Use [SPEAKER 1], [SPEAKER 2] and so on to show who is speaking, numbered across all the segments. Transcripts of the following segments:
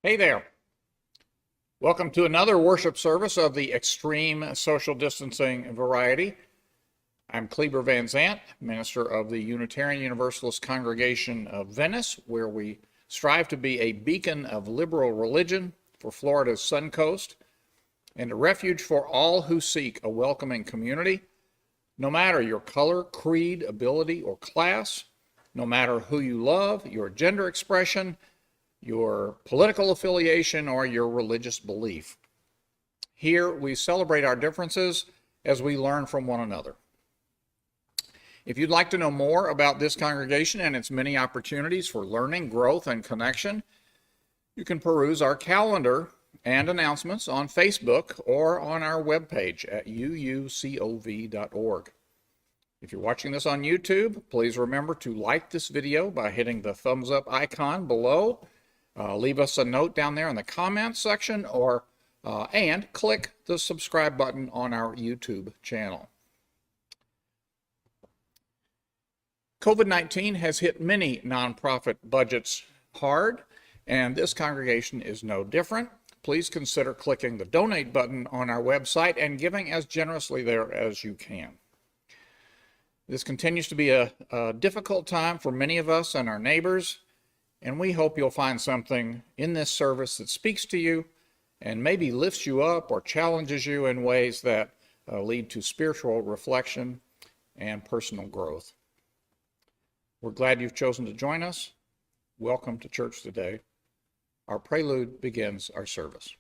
[SPEAKER 1] Hey there. Welcome to another worship service of the extreme social distancing variety. I'm Kleber Van Zandt, minister of the Unitarian Universalist Congregation of Venice, where we strive to be a beacon of liberal religion for Florida's Sun Coast and a refuge for all who seek a welcoming community, no matter your color, creed, ability, or class, no matter who you love, your gender expression, your political affiliation, or your religious belief. Here we celebrate our differences as we learn from one another. If you'd like to know more about this congregation and its many opportunities for learning, growth, and connection, you can peruse our calendar and announcements on Facebook or on our webpage at uucov.org. If you're watching this on YouTube, please remember to like this video by hitting the thumbs up icon below. Leave us a note down there in the comments section and click the subscribe button on our YouTube channel. COVID-19 has hit many nonprofit budgets hard, and this congregation is no different. Please consider clicking the donate button on our website and giving as generously there as you can. This continues to be a difficult time for many of us and our neighbors, and we hope you'll find something in this service that speaks to you and maybe lifts you up or challenges you in ways that lead to spiritual reflection and personal growth. We're glad you've chosen to join us. Welcome to church today. Our prelude begins our service.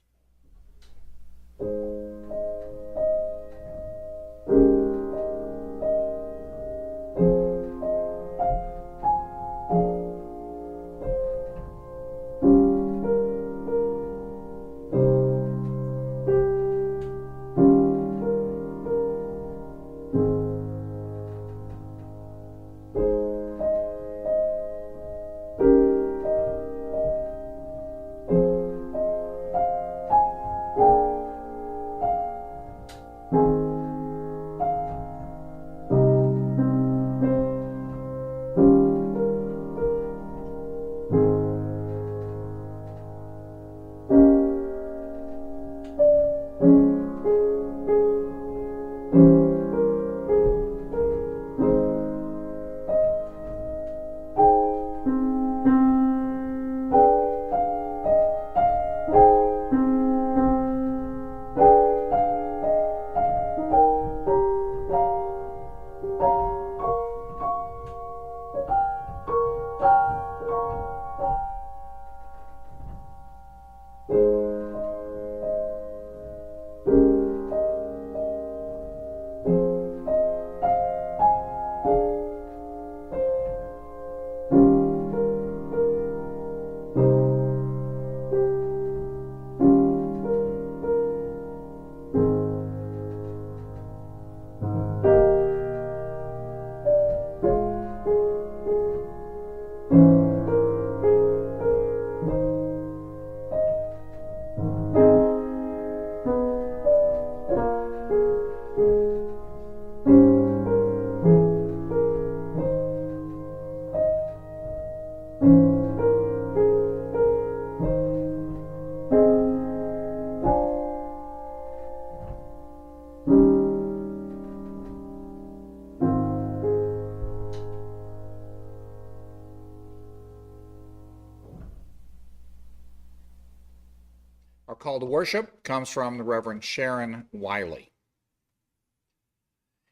[SPEAKER 1] Our call to worship comes from the Reverend Sharon Wiley.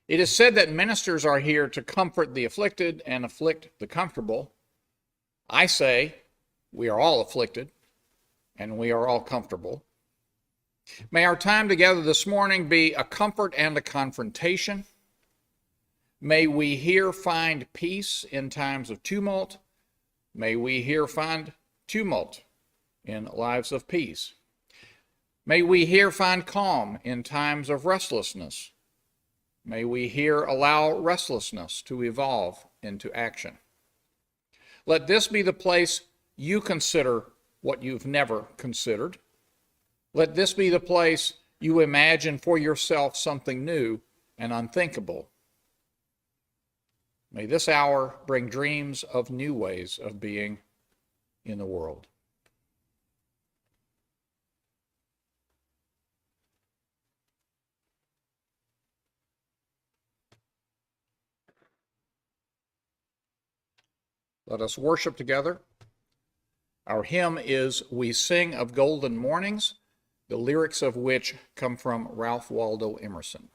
[SPEAKER 1] It is said that ministers are here to comfort the afflicted and afflict the comfortable. I say we are all afflicted and we are all comfortable. May our time together this morning be a comfort and a confrontation. May we here find peace in times of tumult. May we here find tumult in lives of peace. May we here find calm in times of restlessness. May we here allow restlessness to evolve into action. Let this be the place you consider what you've never considered. Let this be the place you imagine for yourself something new and unthinkable. May this hour bring dreams of new ways of being in the world. Let us worship together. Our hymn is "We Sing of Golden Mornings," the lyrics of which come from Ralph Waldo Emerson.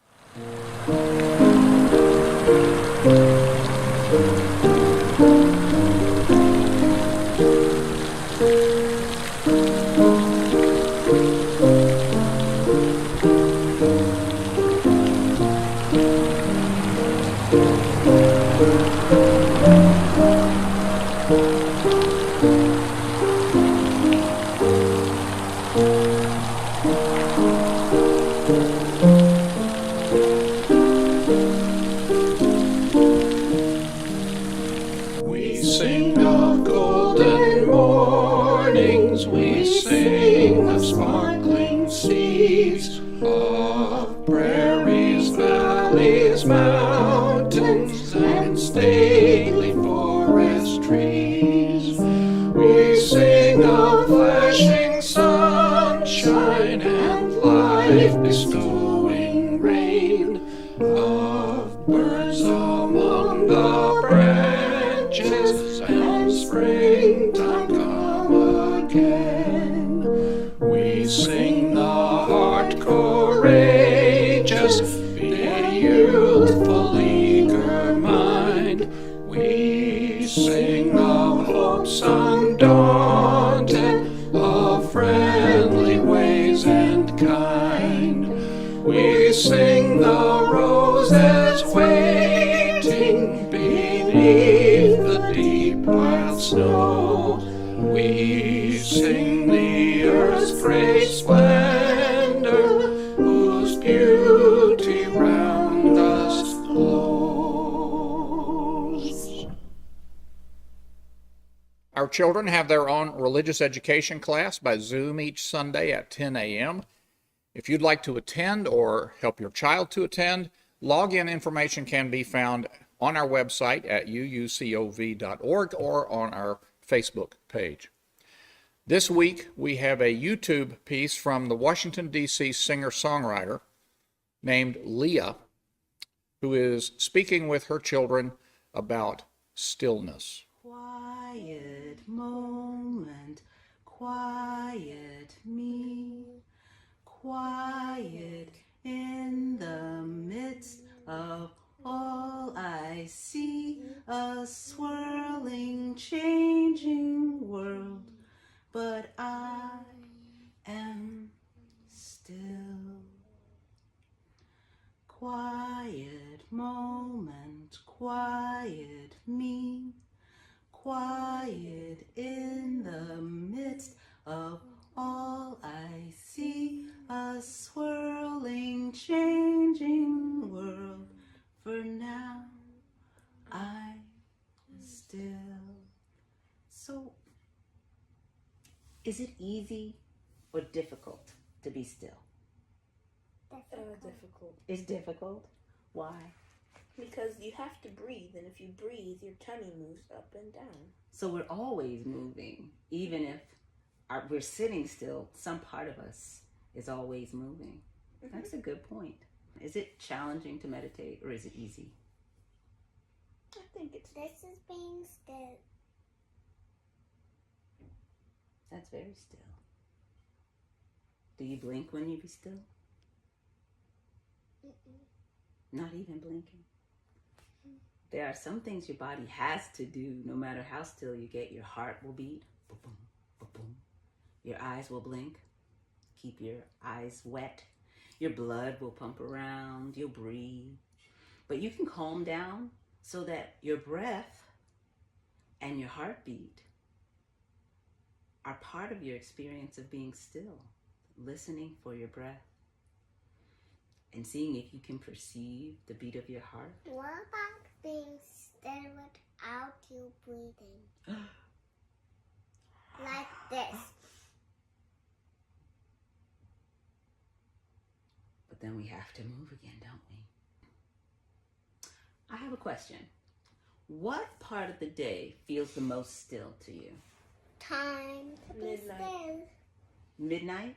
[SPEAKER 1] We sing of golden mornings, we sing of sparkling seas, of prairies, valleys, mountains, and stately forest trees. We sing of flashing sunshine and life-bestowing rain, of birds among the branches and springtime come again. We sing the heart courageous, the youthful eager mind. We sing of hopes undaunted, of friendly ways and kind. We sing the roses waiting beneath the deep wild snow. We sing the earth's great splendor, whose beauty round us glows. Our children have their own religious education class by Zoom each Sunday at 10 a.m. If you'd like to attend or help your child to attend, login information can be found on our website at uucov.org or on our Facebook page. This week, we have a YouTube piece from the Washington, D.C. singer-songwriter named Leah, who is speaking with her children about stillness.
[SPEAKER 2] Quiet moment, quiet me, quiet in the midst of all I see, a swirling, changing world, but I am still. Quiet moment, quiet me, quiet in the midst of all I see, a swirling, changing world, for now I still. So, is it easy or difficult to be still?
[SPEAKER 3] Difficult.
[SPEAKER 2] It's difficult? Why?
[SPEAKER 3] Because you have to breathe, and if you breathe, your tummy moves up and down.
[SPEAKER 2] So we're always moving, even if we're sitting still, some part of us is always moving. Mm-hmm. That's a good point. Is it challenging to meditate, or is it easy?
[SPEAKER 3] I think it's...
[SPEAKER 4] This is being still.
[SPEAKER 2] That's very still. Do you blink when you be still?
[SPEAKER 4] Mm-mm.
[SPEAKER 2] Not even blinking. There are some things your body has to do, no matter how still you get. Your heart will beat, boom, boom, boom. Your eyes will blink. Keep your eyes wet. Your blood will pump around. You'll breathe. But you can calm down so that your breath and your heartbeat are part of your experience of being still, listening for your breath and seeing if you can perceive the beat of your heart.
[SPEAKER 4] What about being still without you breathing? Like this.
[SPEAKER 2] But then we have to move again, don't we? I have a question. What part of the day feels the most still to you?
[SPEAKER 4] Time to be
[SPEAKER 3] Midnight.
[SPEAKER 4] still.
[SPEAKER 2] Midnight?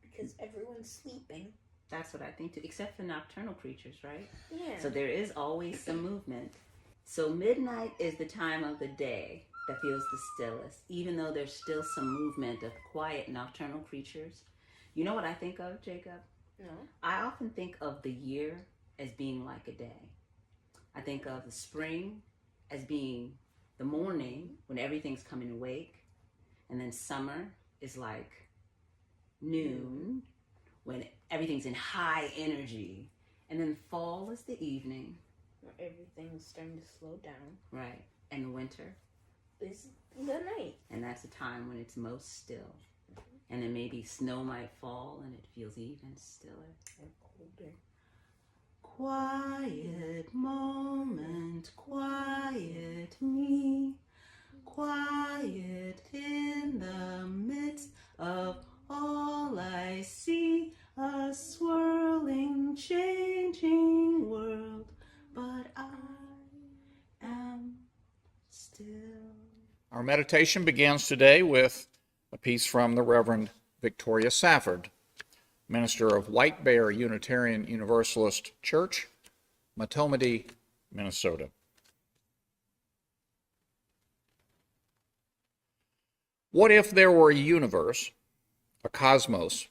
[SPEAKER 3] Because everyone's sleeping.
[SPEAKER 2] That's what I think too, except for nocturnal creatures, right?
[SPEAKER 3] Yeah.
[SPEAKER 2] So there is always some movement. So midnight is the time of the day that feels the stillest, even though there's still some movement of quiet nocturnal creatures. You know what I think of, Jacob?
[SPEAKER 3] No.
[SPEAKER 2] I often think of the year as being like a day. I think of the spring as being the morning when everything's coming awake, and then summer is like noon when everything's in high energy, and then fall is the evening,
[SPEAKER 3] Where everything's starting to slow down.
[SPEAKER 2] right? And winter,
[SPEAKER 3] Is the night.
[SPEAKER 2] and that's a time when it's most still. And then maybe snow might fall and it feels even stiller.
[SPEAKER 3] Or colder.
[SPEAKER 2] Quiet moment, quiet me, quiet in the midst of all I see, a swirling, changing world, but I am still.
[SPEAKER 1] Our meditation begins today with a piece from the Reverend Victoria Safford, minister of White Bear Unitarian Universalist Church, Matomedy, Minnesota. What if there were a universe, a cosmos,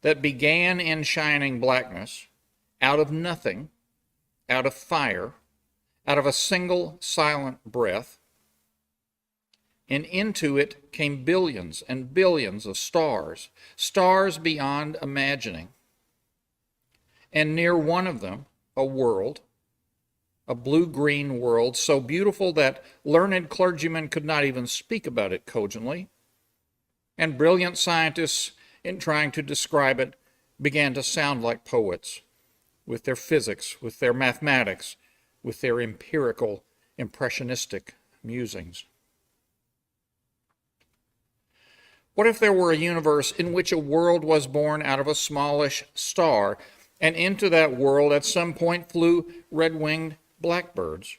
[SPEAKER 1] that began in shining blackness, out of nothing, out of fire, out of a single silent breath, and into it came billions and billions of stars, stars beyond imagining. And near one of them, a world, a blue-green world, so beautiful that learned clergymen could not even speak about it cogently, and brilliant scientists, in trying to describe it, began to sound like poets, with their physics, with their mathematics, with their empirical, impressionistic musings. What if there were a universe in which a world was born out of a smallish star, and into that world at some point flew red-winged blackbirds,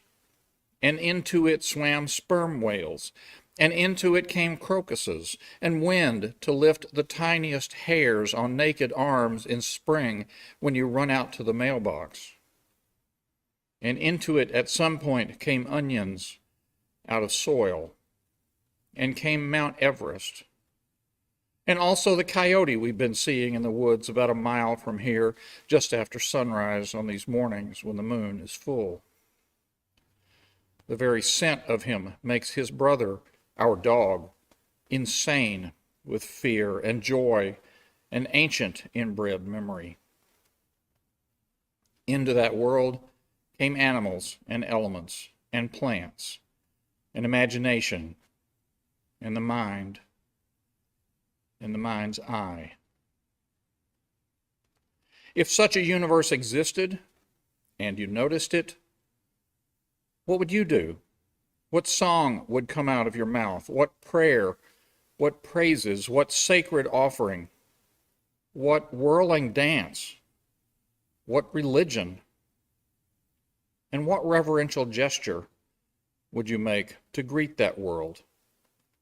[SPEAKER 1] and into it swam sperm whales, and into it came crocuses, and wind to lift the tiniest hairs on naked arms in spring when you run out to the mailbox. And into it at some point came onions out of soil, and came Mount Everest, and also the coyote we've been seeing in the woods about a mile from here just after sunrise on these mornings when the moon is full. The very scent of him makes his brother, our dog, insane with fear and joy and ancient inbred memory. Into that world came animals and elements and plants and imagination and the mind and the mind's eye. If such a universe existed and you noticed it, what would you do? What song would come out of your mouth? What prayer? What praises? What sacred offering? What whirling dance? What religion? And what reverential gesture would you make to greet that world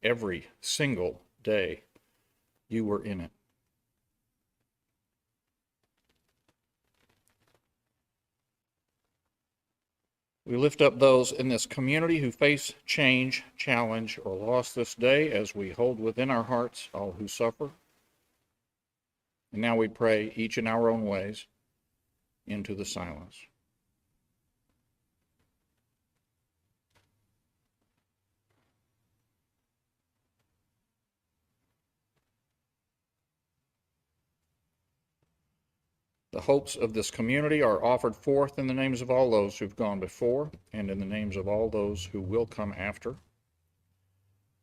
[SPEAKER 1] every single day you were in it? We lift up those in this community who face change, challenge, or loss this day as we hold within our hearts all who suffer. And now we pray, each in our own ways, into the silence. The hopes of this community are offered forth in the names of all those who've gone before and in the names of all those who will come after,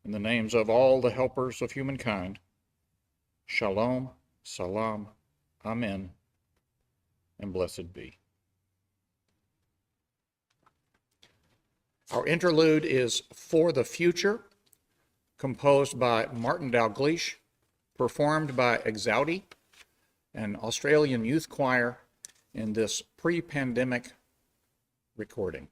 [SPEAKER 1] in the names of all the helpers of humankind. Shalom, salam, amen, and blessed be. Our interlude is For the Future, composed by Martin Dalgleish, performed by Exaudi, an Australian youth choir, in this pre-pandemic recording.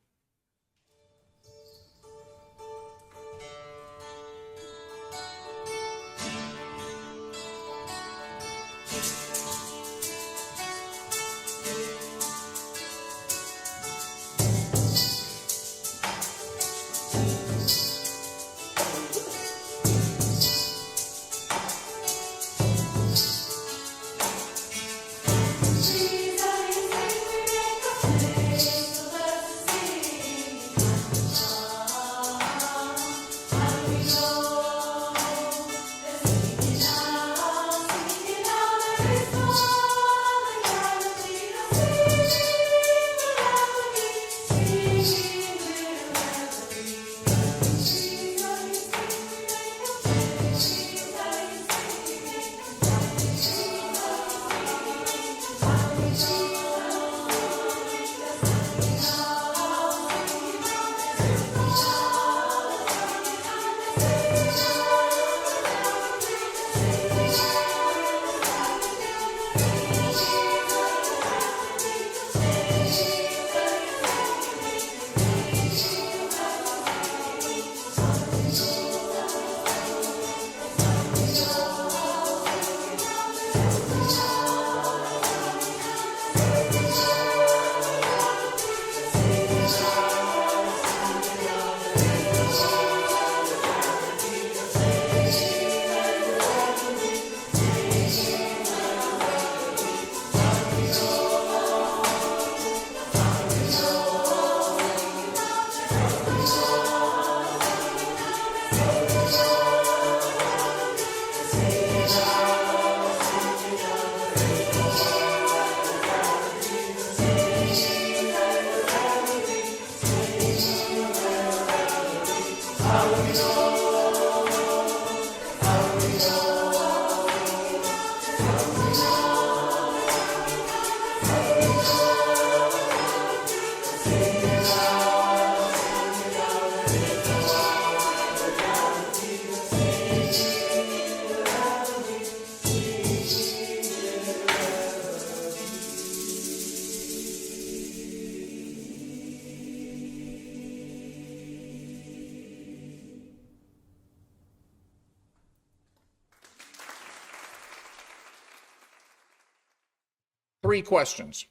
[SPEAKER 1] 3 questions.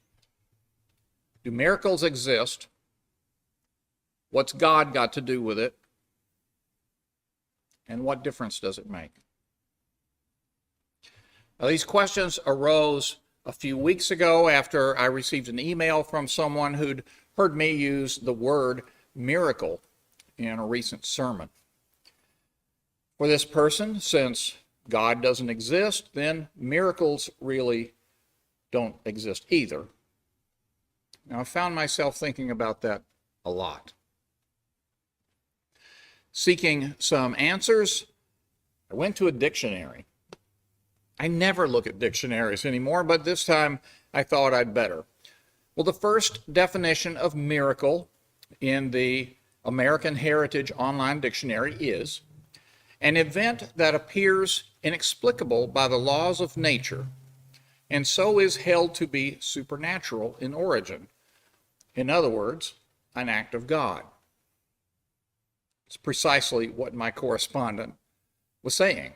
[SPEAKER 1] Do miracles exist? What's God got to do with it? And what difference does it make? Now, these questions arose a few weeks ago after I received an email from someone who'd heard me use the word miracle in a recent sermon. For this person, since God doesn't exist, then miracles really don't exist either. Now, I found myself thinking about that a lot. Seeking some answers, I went to a dictionary. I never look at dictionaries anymore, but this time I thought I'd better. Well, the first definition of miracle in the American Heritage Online Dictionary is an event that appears inexplicable by the laws of nature and so is held to be supernatural in origin. In other words, an act of God. It's precisely what my correspondent was saying.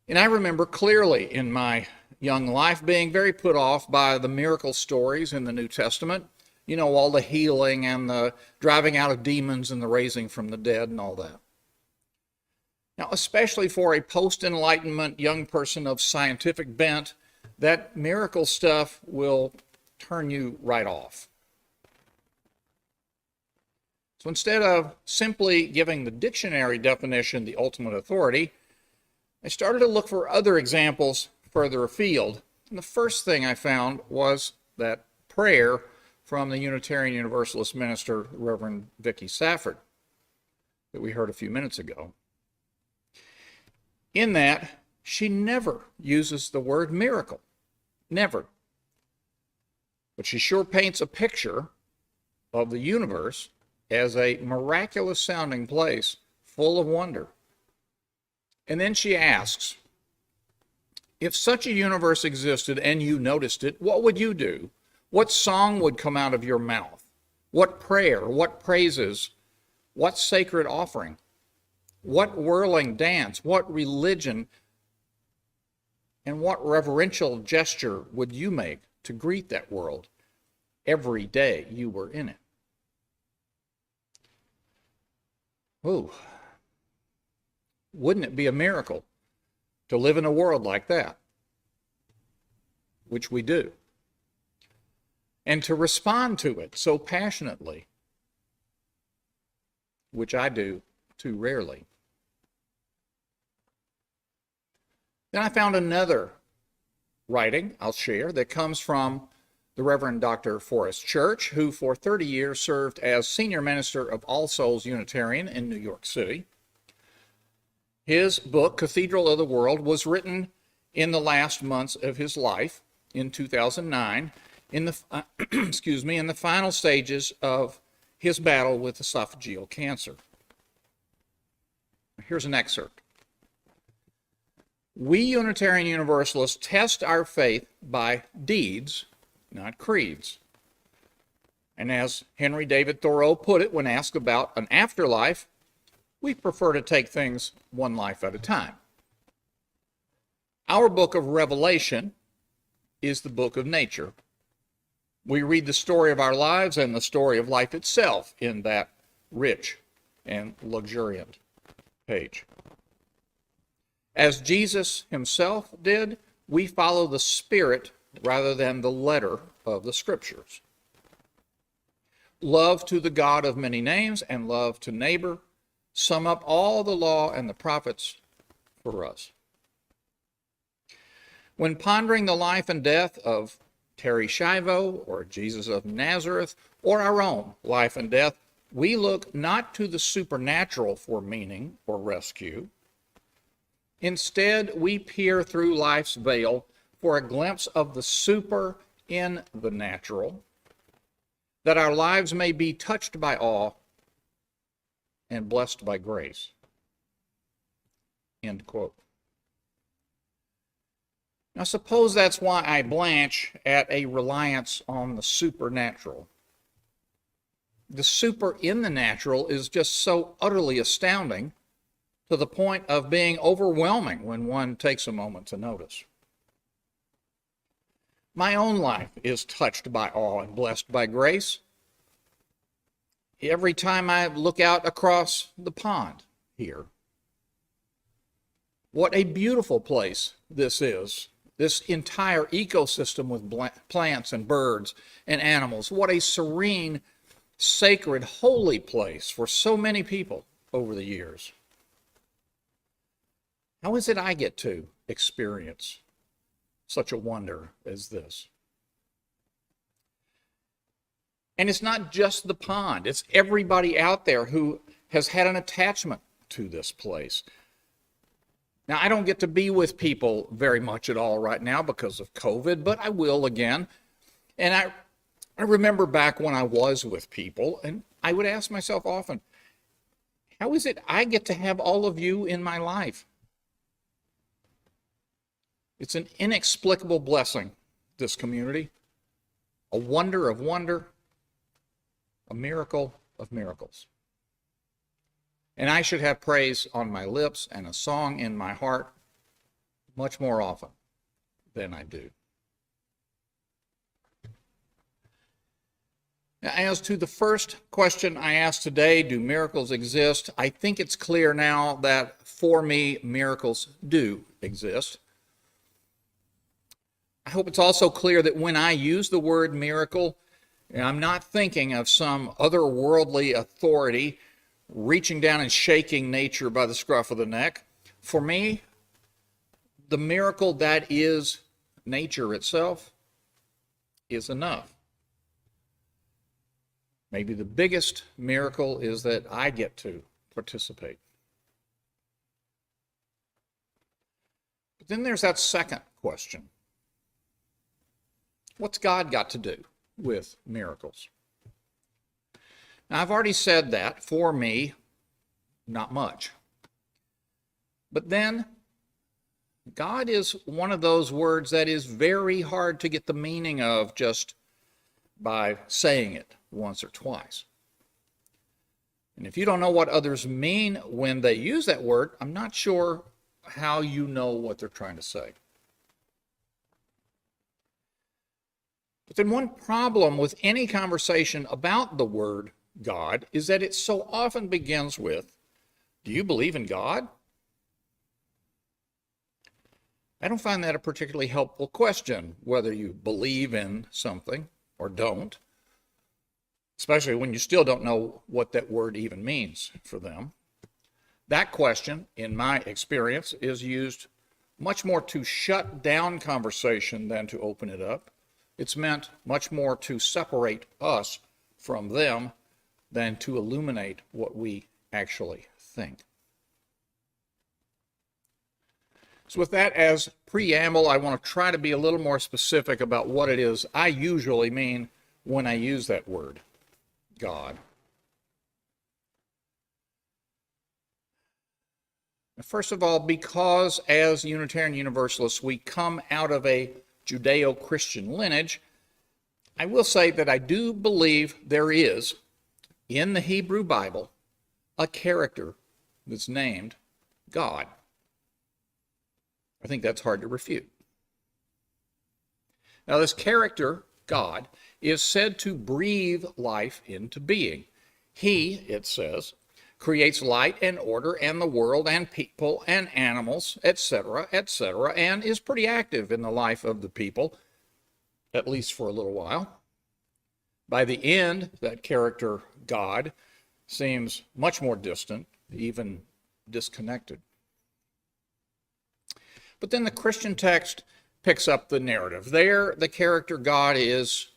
[SPEAKER 1] And I remember clearly in my young life being very put off by the miracle stories in the New Testament. You know, all the healing and the driving out of demons and the raising from the dead and all that. Now, especially for a post-Enlightenment young person of scientific bent, that miracle stuff will turn you right off. So instead of simply giving the dictionary definition the ultimate authority, I started to look for other examples further afield. And the first thing I found was that prayer from the Unitarian Universalist minister, Reverend Vicky Safford, that we heard a few minutes ago. In that, she never uses the word miracle. Never. But she sure paints a picture of the universe as a miraculous sounding place full of wonder. And then she asks, if such a universe existed and you noticed it, what would you do? What song would come out of your mouth? What prayer? What praises? What sacred offering? What whirling dance? What religion? And what reverential gesture would you make to greet that world every day you were in it? Ooh. Wouldn't it be a miracle to live in a world like that? Which we do. And to respond to it so passionately, which I do too rarely. Then I found another writing I'll share that comes from the Reverend Dr. Forrest Church, who for 30 years served as senior minister of All Souls Unitarian in New York City. His book, Cathedral of the World, was written in the last months of his life in 2009, in the in the final stages of his battle with esophageal cancer. Here's an excerpt. We Unitarian Universalists test our faith by deeds, not creeds. And as Henry David Thoreau put it when asked about an afterlife, we prefer to take things one life at a time. Our book of Revelation is the book of nature. We read the story of our lives and the story of life itself in that rich and luxuriant page. As Jesus himself did, we follow the spirit rather than the letter of the scriptures. Love to the God of many names and love to neighbor sum up all the law and the prophets for us. When pondering the life and death of Terry Schiavo or Jesus of Nazareth or our own life and death, we look not to the supernatural for meaning or rescue. Instead, we peer through life's veil for a glimpse of the super in the natural, that our lives may be touched by awe and blessed by grace. End quote. Now suppose that's why I blanch at a reliance on the supernatural. The super in the natural is just so utterly astounding to the point of being overwhelming when one takes a moment to notice. My own life is touched by awe and blessed by grace. Every time I look out across the pond here. What a beautiful place this is. This entire ecosystem with plants and birds and animals. What a serene, sacred, holy place for so many people over the years. How is it I get to experience such a wonder as this? And it's not just the pond. It's everybody out there who has had an attachment to this place. Now, I don't get to be with people very much at all right now because of COVID, but I will again. And I remember back when I was with people, and I would ask myself often, how is it I get to have all of you in my life? It's an inexplicable blessing, this community, a wonder of wonder, a miracle of miracles. And I should have praise on my lips and a song in my heart much more often than I do. Now, as to the first question I asked today, do miracles exist? I think it's clear now that for me, miracles do exist. I hope it's also clear that when I use the word miracle, I'm not thinking of some otherworldly authority reaching down and shaking nature by the scruff of the neck. For me, the miracle that is nature itself is enough. Maybe the biggest miracle is that I get to participate. But then there's that second question. What's God got to do with miracles? Now, I've already said that for me, not much. But then, God is one of those words that is very hard to get the meaning of just by saying it once or twice. And if you don't know what others mean when they use that word, I'm not sure how you know what they're trying to say. But then one problem with any conversation about the word God is that it so often begins with, do you believe in God? I don't find that a particularly helpful question, whether you believe in something or don't, especially when you still don't know what that word even means for them. That question, in my experience, is used much more to shut down conversation than to open it up. It's meant much more to separate us from them than to illuminate what we actually think. So with that as preamble, I want to try to be a little more specific about what it is I usually mean when I use that word, God. First of all, because as Unitarian Universalists, we come out of a Judeo-Christian lineage, I will say that I do believe there is, in the Hebrew Bible, a character that's named God. I think that's hard to refute. Now, this character, God, is said to breathe life into being. He, it says, creates light and order and the world and people and animals, etc., and is pretty active in the life of the people, at least for a little while. By the end, that character, God, seems much more distant, even disconnected. But then the Christian text picks up the narrative. There, the character God is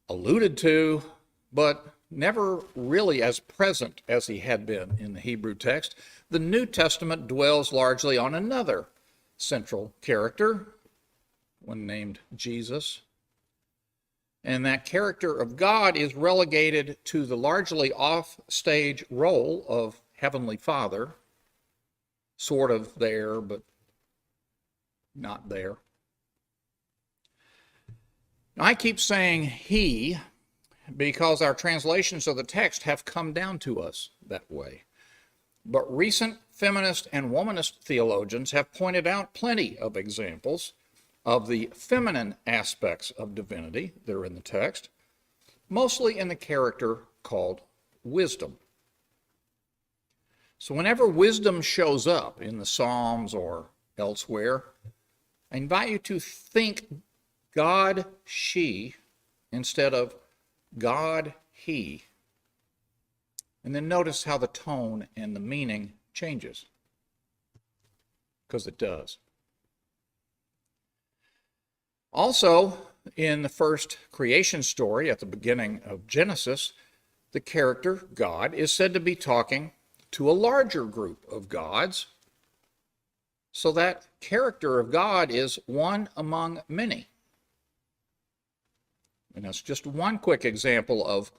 [SPEAKER 1] alluded to, but never really as present as he had been in the Hebrew text. The New Testament dwells largely on another central character, one named Jesus. And that character of God is relegated to the largely off-stage role of Heavenly Father, sort of there, but not there. Now, I keep saying he because our translations of the text have come down to us that way. But recent feminist and womanist theologians have pointed out plenty of examples of the feminine aspects of divinity that are in the text, mostly in the character called wisdom. So whenever wisdom shows up in the Psalms or elsewhere, I invite you to think God, she, instead of God, he. And then notice how the tone and the meaning changes, because it does. Also, in the first creation story at the beginning of Genesis, the character, God, is said to be talking to a larger group of gods. So that character of God is one among many. And that's just one quick example of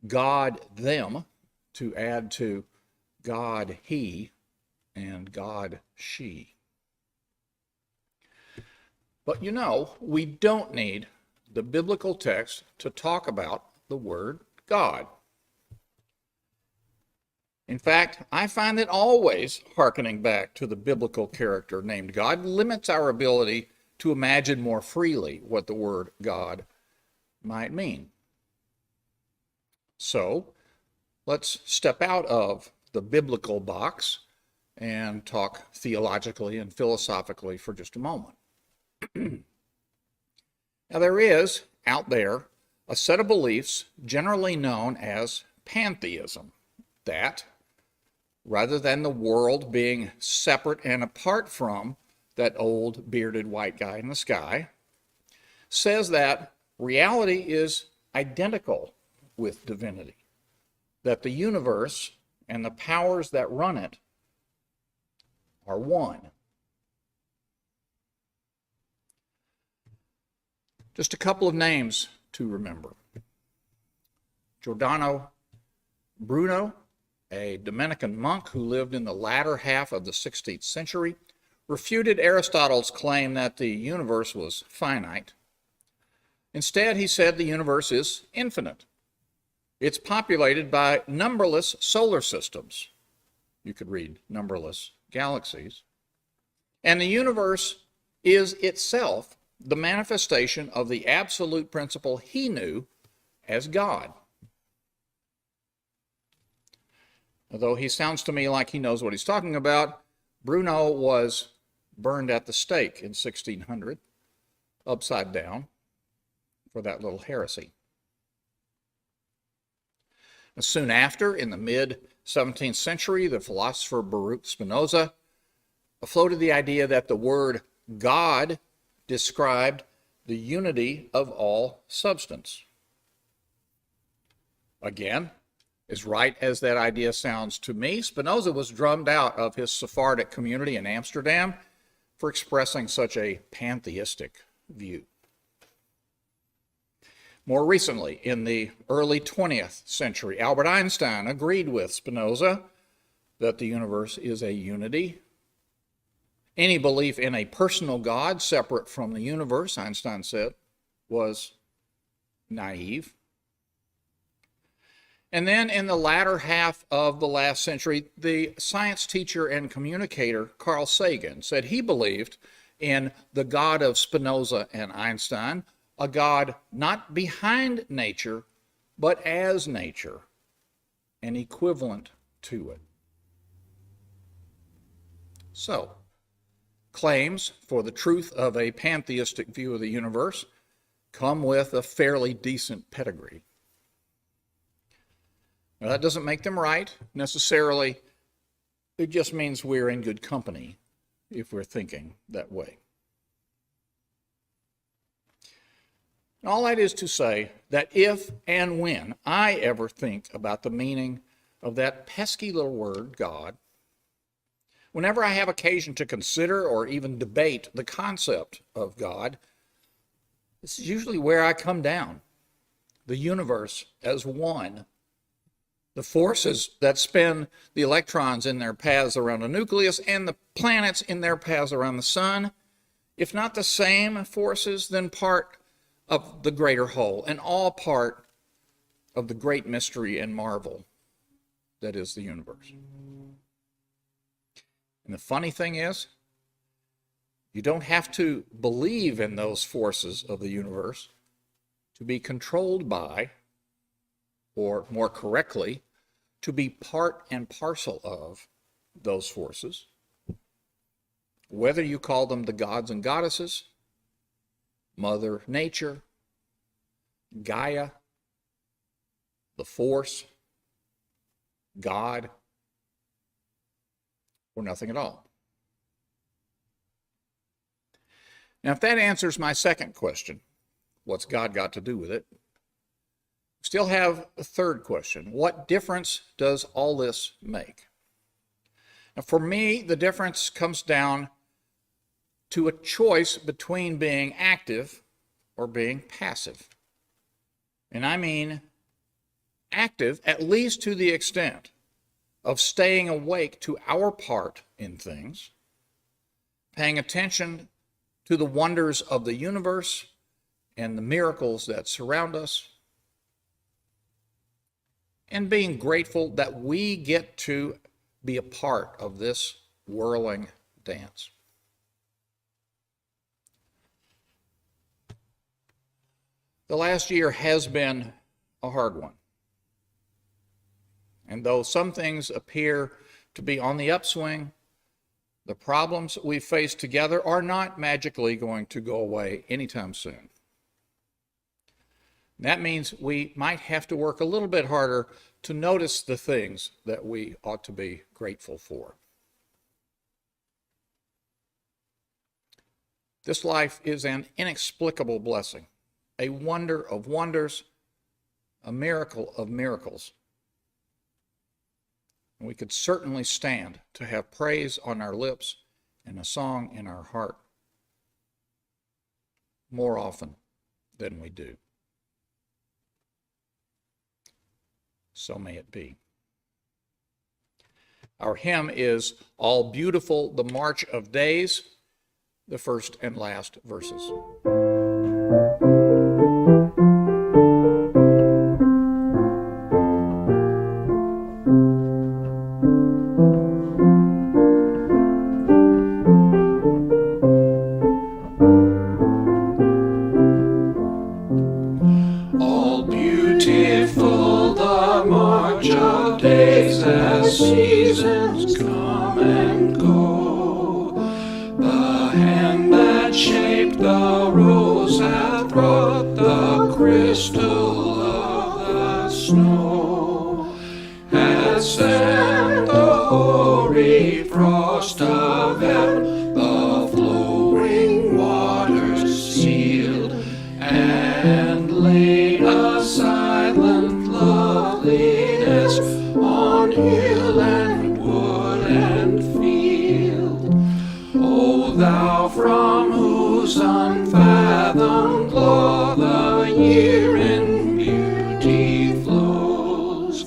[SPEAKER 1] God, them, to add to God, he, and God, she. But you know, we don't need the biblical text to talk about the word God. In fact, I find that always hearkening back to the biblical character named God limits our ability to imagine more freely what the word God might mean. So, let's step out of the biblical box and talk theologically and philosophically for just a moment. Now, there is out there a set of beliefs generally known as pantheism, that rather than the world being separate and apart from that old bearded white guy in the sky, says that reality is identical with divinity, that the universe and the powers that run it are one. Just a couple of names to remember. Giordano Bruno, a Dominican monk who lived in the latter half of the 16th century, refuted Aristotle's claim that the universe was finite. Instead, he said the universe is infinite. It's populated by numberless solar systems. You could read numberless galaxies. And the universe is itself the manifestation of the absolute principle he knew as God. Although he sounds to me like he knows what he's talking about, Bruno was burned at the stake in 1600, upside down, for that little heresy. Soon after, in the mid-17th century, the philosopher Baruch Spinoza floated the idea that the word God described the unity of all substance. Again, as right as that idea sounds to me, Spinoza was drummed out of his Sephardic community in Amsterdam for expressing such a pantheistic view. More recently, in the early 20th century, Albert Einstein agreed with Spinoza that the universe is a unity. Any belief in a personal God separate from the universe, Einstein said, was naive. And then in the latter half of the last century, the science teacher and communicator Carl Sagan said he believed in the God of Spinoza and Einstein, a God not behind nature, but as nature, and equivalent to it. So, claims for the truth of a pantheistic view of the universe come with a fairly decent pedigree. Now, that doesn't make them right necessarily. It just means we're in good company if we're thinking that way. All that is to say that if and when I ever think about the meaning of that pesky little word, God, whenever I have occasion to consider or even debate the concept of God, this is usually where I come down. The universe as one. The forces that spin the electrons in their paths around a nucleus and the planets in their paths around the sun, if not the same forces, then part of the greater whole, and all part of the great mystery and marvel that is the universe. And the funny thing is, You don't have to believe in those forces of the universe to be controlled by, or more correctly, to be part and parcel of those forces. Whether you call them the gods and goddesses, Mother Nature, Gaia, the Force, God, or nothing at all. Now, if that answers my second question, what's God got to do with it? Still have a third question. What difference does all this make? Now, for me, the difference comes down to a choice between being active or being passive. And I mean active, at least to the extent of staying awake to our part in things, paying attention to the wonders of the universe and the miracles that surround us, and being grateful that we get to be a part of this whirling dance. The last year has been a hard one. And though some things appear to be on the upswing, the problems we face together are not magically going to go away anytime soon. That means we might have to work a little bit harder to notice the things that we ought to be grateful for. This life is an inexplicable blessing, a wonder of wonders, a miracle of miracles. And we could certainly stand to have praise on our lips and a song in our heart more often than we do. So may it be. Our hymn is All Beautiful, the March of Days, the first and last verses.
[SPEAKER 5] Seasons come and go. The hand that shaped the rose hath wrought the crystal of the snow, hath sent the hoary frost of heaven, the flowing waters sealed, and laid a silent loveliness on hill and wood and field. O thou from whose unfathomed law the year in beauty flows,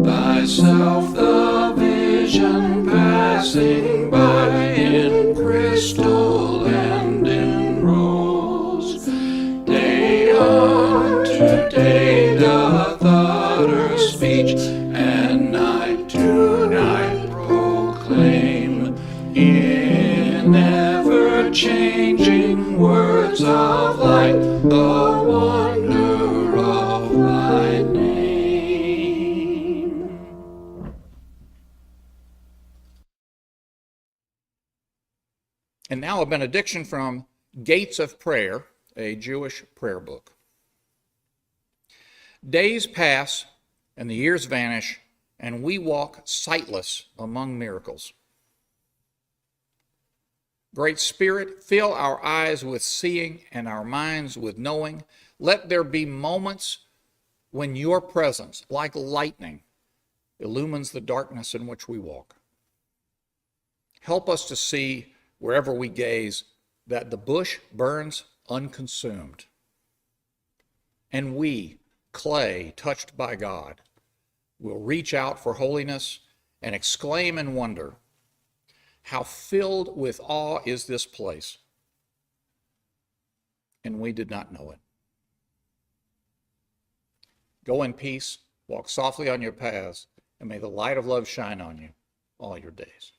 [SPEAKER 5] thyself the vision passing by in crystal and in rose, day unto day doth utter speech, and night to night proclaim in ever-changing words of light the wonder of thy name.
[SPEAKER 1] And now a benediction from Gates of Prayer, a Jewish prayer book. Days pass and the years vanish, and we walk sightless among miracles. Great Spirit, fill our eyes with seeing and our minds with knowing. Let there be moments when your presence, like lightning, illumines the darkness in which we walk. Help us to see, wherever we gaze, that the bush burns unconsumed, and we, clay touched by God, will reach out for holiness and exclaim in wonder, how filled with awe is this place, and we did not know it. Go in peace, walk softly on your paths, and may the light of love shine on you all your days.